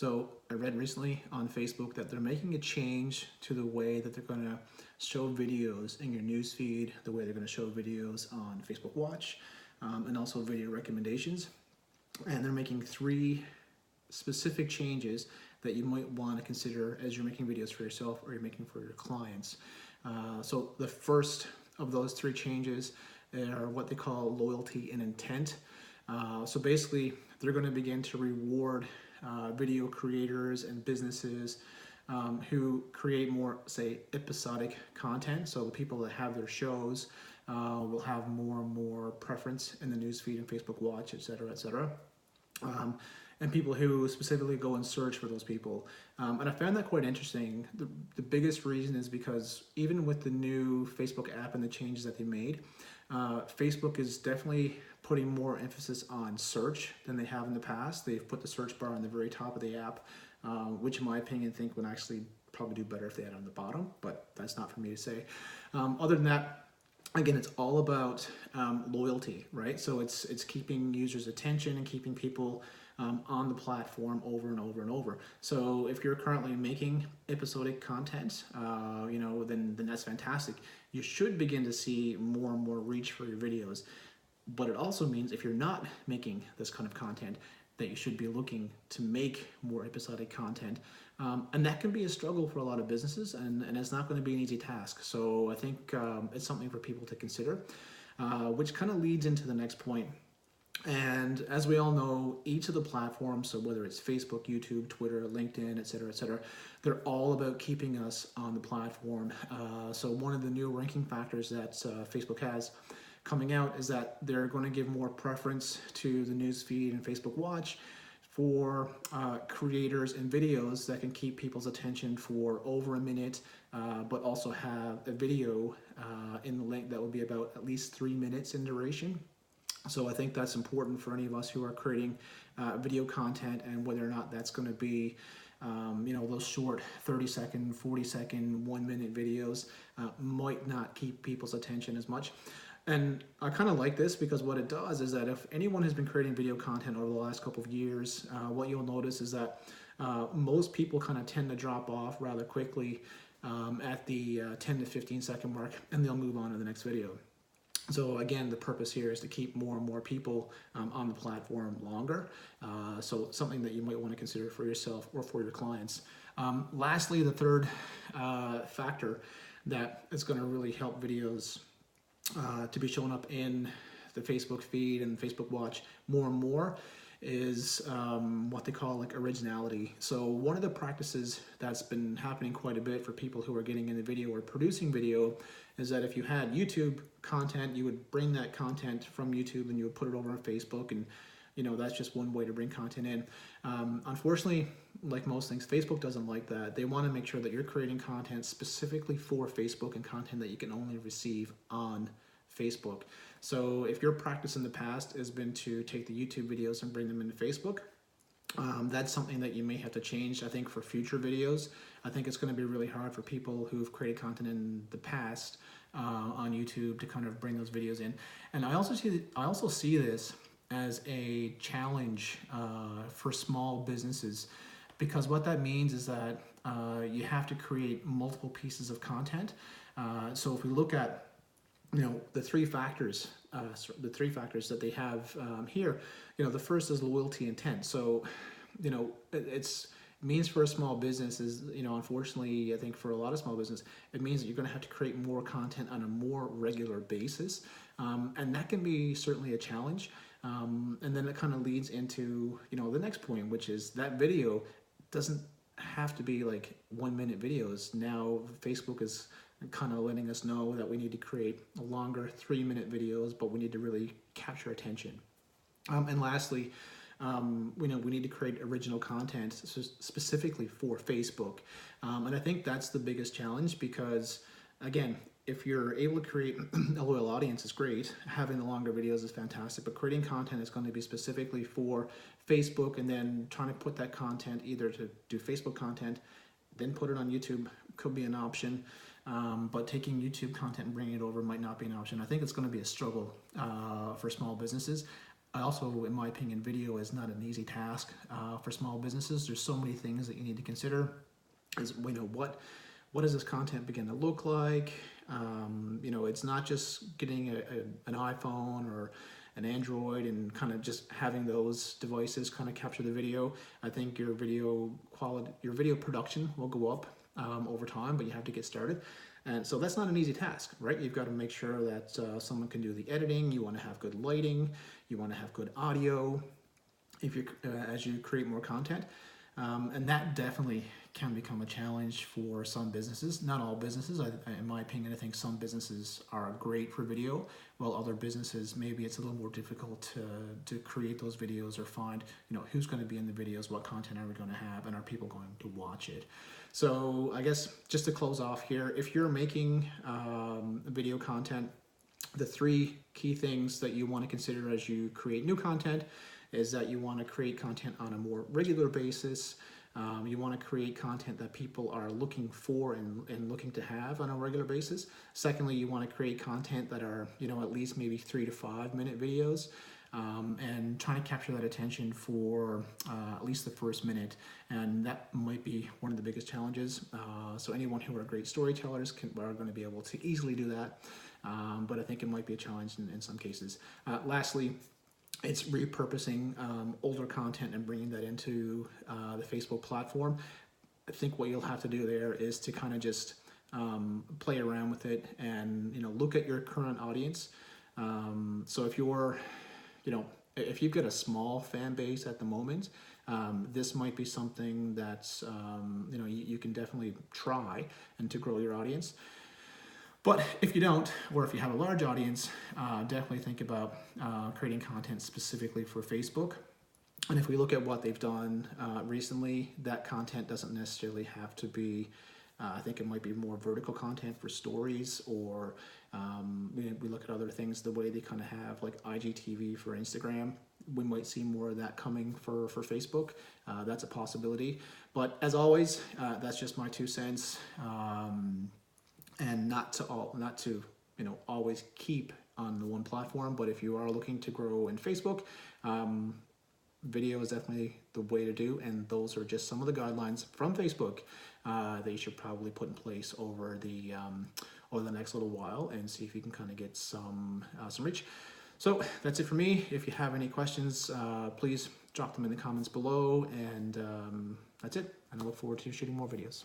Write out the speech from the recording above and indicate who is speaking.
Speaker 1: So I read recently on Facebook that they're making a change to the way that they're going to show videos in your newsfeed, the way they're going to show videos on Facebook Watch, and also video recommendations. And they're making 3 specific changes that you might want to consider as you're making videos for yourself or you're making for your clients. So the first of those 3 changes are what they call loyalty and intent. So basically, they're going to begin to reward video creators and businesses who create more, say, episodic content. So the people that have their shows will have more and more preference in the newsfeed and Facebook Watch, et cetera, et cetera. And people who specifically go and search for those people. And I found that quite interesting. The biggest reason is because even with the new Facebook app and the changes that they made, Facebook is definitely putting more emphasis on search than they have in the past. They've put the search bar on the very top of the app, which in my opinion, I think would actually probably do better if they had it on the bottom, but that's not for me to say. Other than that, again, it's all about loyalty, right? So it's keeping users' attention and keeping people on the platform over and over and over. So if you're currently making episodic content, then that's fantastic. You should begin to see more and more reach for your videos. But it also means if you're not making this kind of content, that you should be looking to make more episodic content. And that can be a struggle for a lot of businesses, and it's not going to be an easy task. So I think it's something for people to consider, which kind of leads into the next point. And as we all know, each of the platforms, so whether it's Facebook, YouTube, Twitter, LinkedIn, et cetera, they're all about keeping us on the platform. So one of the new ranking factors that Facebook has coming out is that they're going to give more preference to the newsfeed and Facebook Watch for creators and videos that can keep people's attention for over a minute, but also have a video in the link that will be about at least 3 minutes in duration. So I think that's important for any of us who are creating video content, and whether or not that's going to be those short 30-second, 40-second, 1-minute videos might not keep people's attention as much. And I kind of like this because what it does is that if anyone has been creating video content over the last couple of years, what you'll notice is that most people kind of tend to drop off rather quickly at the 10 to 15 second mark, and they'll move on to the next video. So again, the purpose here is to keep more and more people on the platform longer. So something that you might want to consider for yourself or for your clients. Lastly, the third factor that is going to really help videos to be shown up in the Facebook feed and Facebook Watch more and more is what they call like originality. So one of the practices that's been happening quite a bit for people who are getting into video or producing video is that if you had YouTube content, you would bring that content from YouTube and you would put it over on Facebook, and that's just one way to bring content in. Unfortunately, like most things, Facebook doesn't like that. They want to make sure that you're creating content specifically for Facebook and content that you can only receive on Facebook. So if your practice in the past has been to take the YouTube videos and bring them into Facebook, that's something that you may have to change. I think for future videos, I think it's going to be really hard for people who've created content in the past on YouTube to kind of bring those videos in. And I also see this as a challenge for small businesses, because what that means is that you have to create multiple pieces of content. So if we look at the 3 factors, that they have here, the first is loyalty intent. So, it means for a small business is, unfortunately, I think for a lot of small business, it means that you're going to have to create more content on a more regular basis. And that can be certainly a challenge. And then it kind of leads into, the next point, which is that video doesn't have to be like 1-minute videos. Now Facebook is kind of letting us know that we need to create longer 3-minute videos, but we need to really capture attention. And lastly, we need to create original content specifically for Facebook. And I think that's the biggest challenge because, again, if you're able to create a loyal audience is great. Having the longer videos is fantastic, but creating content is going to be specifically for Facebook, and then trying to put that content either to do Facebook content, then put it on YouTube could be an option. But taking YouTube content and bringing it over might not be an option. I think it's going to be a struggle for small businesses. Also, in my opinion, video is not an easy task for small businesses. There's so many things that you need to consider. Is, you know, what does this content begin to look like? You know, it's not just getting an iPhone or an Android and kind of just having those devices kind of capture the video. I think your video quality, your video production will go up over time, but you have to get started. And so that's not an easy task, right? You've got to make sure that someone can do the editing. You want to have good lighting. You want to have good audio if you as you create more content. And that definitely can become a challenge for some businesses. Not all businesses. In my opinion, I think some businesses are great for video, while other businesses, maybe it's a little more difficult to create those videos or find, you know, who's going to be in the videos, what content are we going to have, and are people going to watch it. So I guess just to close off here, if you're making video content, the three key things that you want to consider as you create new content is that you want to create content on a more regular basis. You want to create content that people are looking for and looking to have on a regular basis. Secondly, you want to create content that are, you know, at least maybe 3 to 5 minute videos, and trying to capture that attention for at least the first minute. And that might be one of the biggest challenges. So anyone who are great storytellers are going to be able to easily do that. But I think it might be a challenge in some cases. Lastly, it's repurposing older content and bringing that into the Facebook platform. I think what you'll have to do there is to kind of just play around with it and, you know, look at your current audience. So if you're, you know, if you've got a small fan base at the moment, this might be something that's, you know, you can definitely try and to grow your audience. But if you don't, or if you have a large audience, definitely think about creating content specifically for Facebook. And if we look at what they've done recently, that content doesn't necessarily have to be, I think it might be more vertical content for stories, or we look at other things, the way they kind of have like IGTV for Instagram. We might see more of that coming for Facebook. That's a possibility. But as always, that's just my 2 cents. And not to you know, always keep on the one platform, but if you are looking to grow in Facebook, video is definitely the way to do, and those are just some of the guidelines from Facebook that you should probably put in place over the next little while, and see if you can kind of get some reach. So that's it for me. If you have any questions, please drop them in the comments below, and that's it. And I look forward to shooting more videos.